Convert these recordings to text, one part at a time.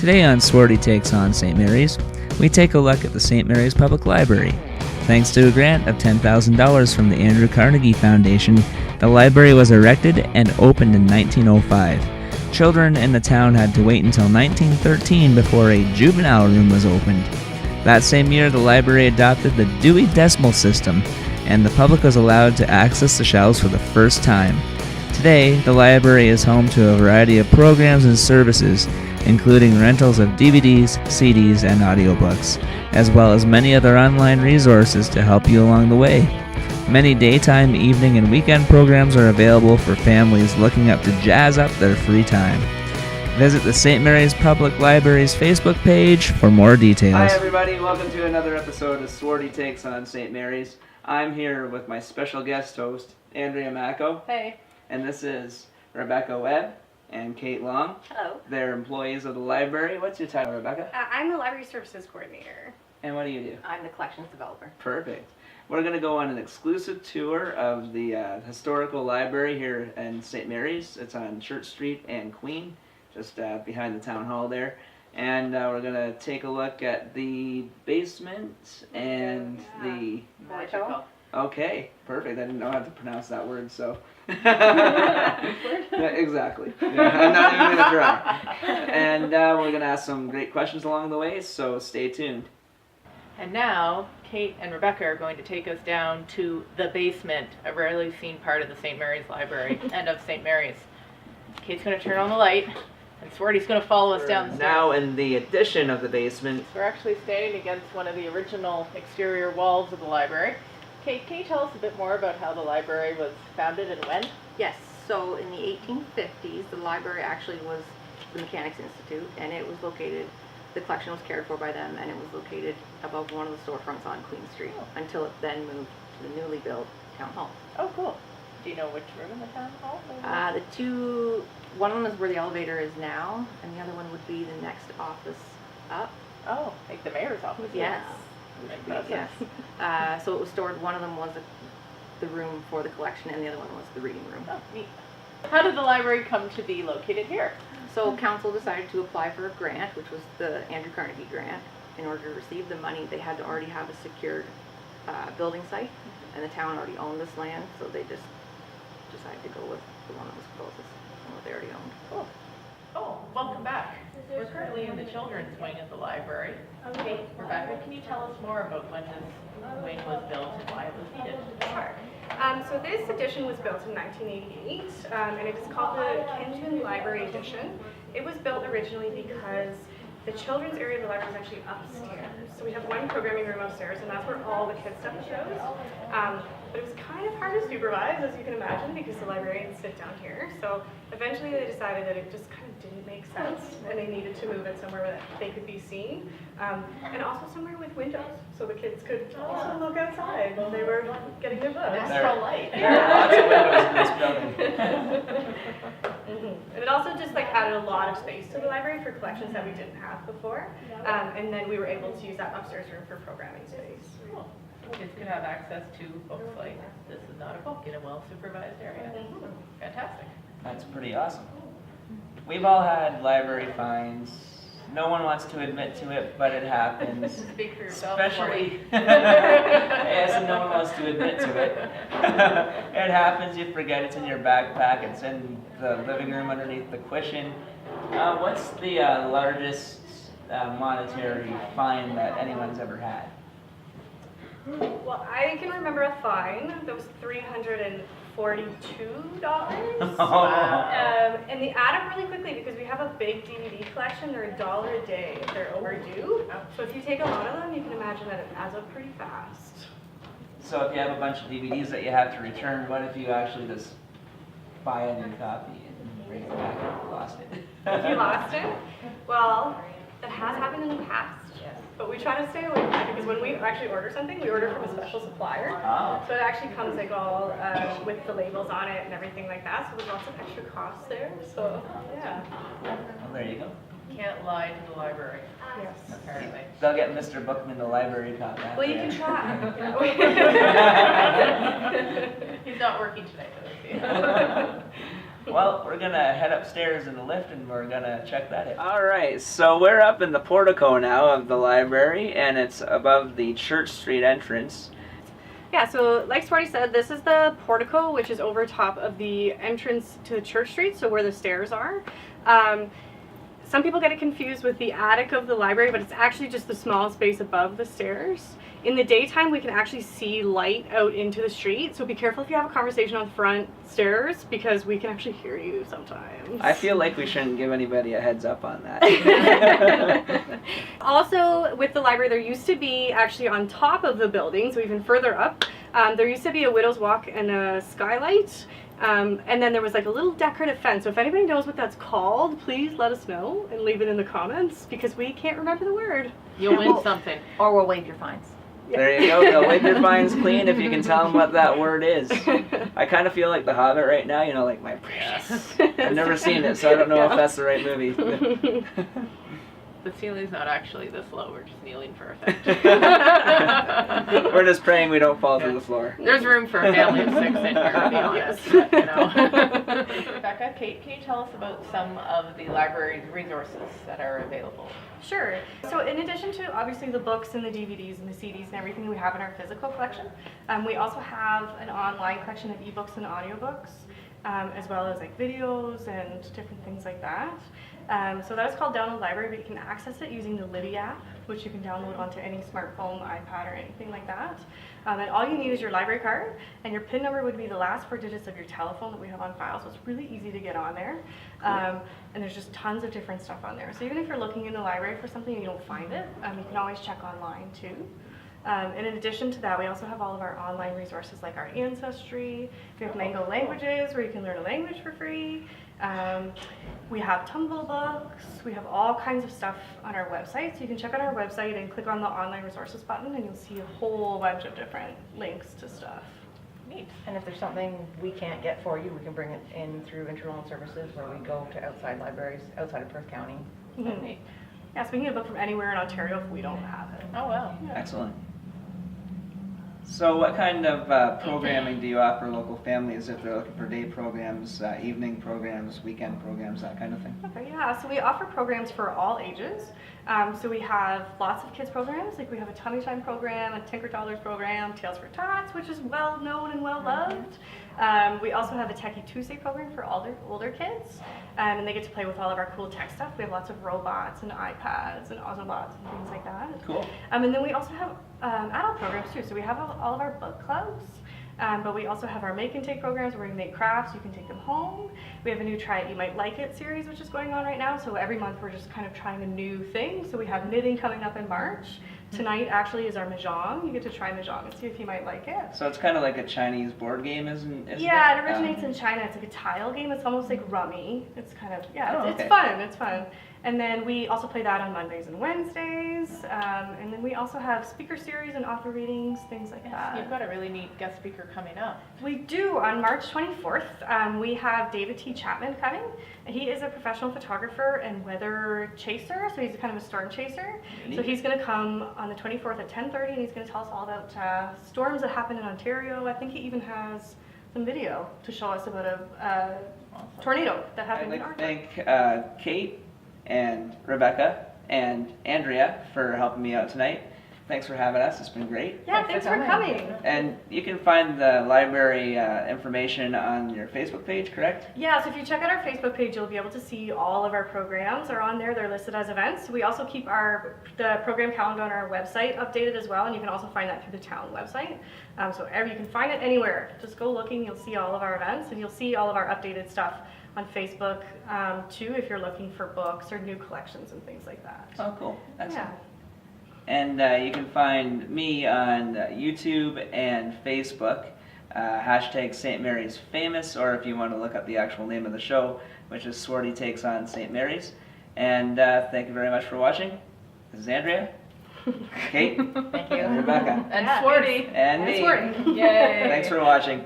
Today on Swarty Takes on St. Mary's, we take a look at the St. Mary's Public Library. Thanks to a grant of $10,000 from the Andrew Carnegie Foundation, the library was erected and opened in 1905. Children in the town had to wait until 1913 before a juvenile room was opened. That same year, the library adopted the Dewey Decimal System, and the public was allowed to access the shelves for the first time. Today, the library is home to a variety of programs and services, including rentals of DVDs, CDs, and audiobooks, as well as many other online resources to help you along the way. Many daytime, evening, and weekend programs are available for families looking to jazz up their free time. Visit the St. Mary's Public Library's Facebook page for more details. Hi everybody, welcome to another episode of Swarty Takes on St. Mary's. I'm here with my special guest host, Andrea Macko. Hey. And this is Rebecca Webb and Kate Long. Hello. They're employees of the library. What's your title, Rebecca? I'm the Library Services Coordinator. And what do you do? I'm the Collections Developer. Perfect. We're going to go on an exclusive tour of the historical library here in St. Mary's. It's on Church Street and Queen, just behind the town hall there. And we're going to take a look at the basement and the... Portico. Okay, perfect. I didn't know how to pronounce that word, so... Yeah, exactly. Yeah, I'm not even going to try. And we're going to ask some great questions along the way, so stay tuned. And now, Kate and Rebecca are going to take us down to the basement, a rarely seen part of the St. Mary's Library and of St. Mary's. Kate's going to turn on the light, and Swarty's going to follow us down the stairs. Now in the addition of the basement. We're actually standing against one of the original exterior walls of the library. Kate, can you tell us a bit more about how the library was founded and when? Yes, so in the 1850s, the library actually was the Mechanics Institute, and it was located, the collection was cared for by them, and it was located above one of the storefronts on Queen Street, until it then moved to the newly built town hall. Oh, cool. Do you know which room in the town hall? The two, one of them is where the elevator is now, and the other one would be the next office up. Oh, like the mayor's office? Yes. Yes. So it was stored, one of them was the room for the collection, and the other one was the reading room. Oh, neat. How did the library come to be located here? So council decided to apply for a grant, which was the Andrew Carnegie grant. In order to receive the money, they had to already have a secured building site, and the town already owned this land, so they just decided to go with the one that was closest and what they already owned. Cool. Oh, welcome back. We're currently in the children's wing of the library. Okay, Rebecca, can you tell us more about when this wing was built and why it was needed? Sure. So this edition was built in 1988, and it is called the Kenton Library Edition. It was built originally because the children's area of the library is actually upstairs. So we have one programming room upstairs, and that's where all the kids' stuff shows. But it was kind of hard to supervise, as you can imagine, because the librarians sit down here. So eventually they decided that it just kind of didn't make sense, and they needed to move it somewhere where they could be seen, and also somewhere with windows, so the kids could also look outside while they were getting their books. Natural light. There are lots of windows in this building. And it also just added a lot of space to the library for collections that we didn't have before, and then we were able to use that upstairs room for programming space. Cool. Kids could have access to books like this is not a book in a well-supervised area. Fantastic. That's pretty awesome. We've all had library fines. No one wants to admit to it, but it happens. Speak for yourself. Especially, yes, no one wants to admit to it. It happens, you forget it's in your backpack, it's in the living room underneath the cushion. What's the largest monetary fine that anyone's ever had? Well, I can remember a fine that was $342. And they add up really quickly because we have a big DVD collection. They're $1 a day if they're overdue. So if you take a lot of them, you can imagine that it adds up pretty fast. So if you have a bunch of DVDs that you have to return, what if you actually just buy a new copy and bring it back and you lost it? If you lost it, well, that has happened in the past. But we try to stay away from that because when we actually order something, we order from a special supplier. Oh. So it actually comes all with the labels on it and everything like that. So there's lots of extra costs there. So yeah. Well, there you go. Can't lie to the library. Yes. Apparently. They'll get Mr. Bookman the library cop after. Well, you can try. He's not working tonight, though, is he? Well, we're gonna head upstairs in the lift and we're gonna check that out. All right, so we're up in the portico now of the library, and it's above the Church Street entrance. Yeah, so like Swarty said, this is the portico, which is over top of the entrance to Church Street, so where the stairs are. Some people get it confused with the attic of the library, but it's actually just the small space above the stairs. In the daytime, we can actually see light out into the street, so be careful if you have a conversation on the front stairs, because we can actually hear you sometimes. I feel like we shouldn't give anybody a heads up on that. Also, with the library, there used to be actually on top of the building, so even further up, there used to be a widow's walk and a skylight. And then there was like a little decorative fence. So if anybody knows what that's called, please let us know and leave it in the comments, because we can't remember the word. You'll win something. Or we'll waive your fines. There you go. They'll wipe your fines clean if you can tell them what that word is. I kind of feel like The Hobbit right now, you know, like my precious. I've never seen it, so I don't know if that's the right movie. The ceiling's not actually this low, we're just kneeling for effect. We're just praying we don't fall through the floor. There's room for a family of 6 in here, to be honest. You know. Rebecca, Kate, can you tell us about some of the library's resources that are available? Sure. So in addition to obviously the books and the DVDs and the CDs and everything we have in our physical collection, we also have an online collection of ebooks and audiobooks, as well as like videos and different things like that. So that is called Download Library, but you can access it using the Libby app, which you can download onto any smartphone, iPad, or anything like that. And all you need is your library card, and your PIN number would be the last 4 digits of your telephone that we have on file, so it's really easy to get on there. And there's just tons of different stuff on there. So even if you're looking in the library for something and you don't find it, you can always check online too. And in addition to that, we also have all of our online resources like our Ancestry. We have Mango Languages, where you can learn a language for free. We have Tumble books. We have all kinds of stuff on our website. So you can check out our website and click on the online resources button, and you'll see a whole bunch of different links to stuff. Neat. And if there's something we can't get for you, we can bring it in through Interloan Services, where we go to outside libraries outside of Perth County. Mm-hmm. Neat. Yeah, so we can get a book from anywhere in Ontario if we don't have it. Oh, wow. Yeah. Excellent. So what kind of programming do you offer local families if they're looking for day programs, evening programs, weekend programs, that kind of thing? Okay, yeah, so we offer programs for all ages. So we have lots of kids programs, like we have a Tummy Time program, a Tinker Toddlers program, Tales for Tots, which is well known and well loved. We also have a Techie Tuesday program for older kids, and they get to play with all of our cool tech stuff. We have lots of robots and iPads and Autobots and things like that. Cool. And then we also have adult programs too. So we have all of our book clubs, but we also have our make and take programs where we make crafts. You can take them home. We have a new Try It You Might Like It series, which is going on right now. So every month we're just kind of trying a new thing. So we have knitting coming up in March. Tonight actually is our mahjong. You get to try mahjong and see if you might like it. So it's kind of like a Chinese board game, isn't it? Yeah, it originates in China. It's like a tile game. It's almost like rummy. It's kind of, yeah, Oh, it's okay. fun. It's fun. And then we also play that on Mondays and Wednesdays. And then we also have speaker series and author readings, things like that. You've got a really neat guest speaker coming up. We do. On March 24th, we have David T. Chapman coming. He is a professional photographer and weather chaser, so he's kind of a storm chaser. Neat. So he's going to come on the 24th at 10:30, and he's going to tell us all about storms that happen in Ontario. I think he even has some video to show us about a tornado that I'd happened like in to Ontario. thank Kate and Rebecca and Andrea for helping me out tonight. Thanks for having us. It's been great. Yeah, thanks for coming. And you can find the library information on your Facebook page, correct? Yeah, so if you check out our Facebook page, you'll be able to see all of our programs are on there. They're listed as events. We also keep the program calendar on our website updated as well, and you can also find that through the town website. So you can find it anywhere. Just go looking, you'll see all of our events, and you'll see all of our updated stuff on Facebook too, if you're looking for books or new collections and things like that. Oh, cool. Excellent. Yeah. And you can find me on YouTube and Facebook, hashtag St. Mary's Famous, or if you want to look up the actual name of the show, which is Swarty Takes on St. Mary's. And thank you very much for watching. This is Andrea, Kate, Thank you. and Rebecca, And Yeah, Swarty. and me. Swarty. Yay. Thanks for watching.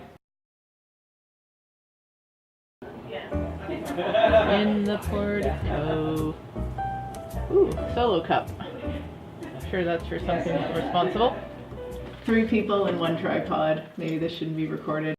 In the Portico. Ooh, solo cup. Sure that's for something responsible. 3 people and 1 tripod. Maybe this shouldn't be recorded.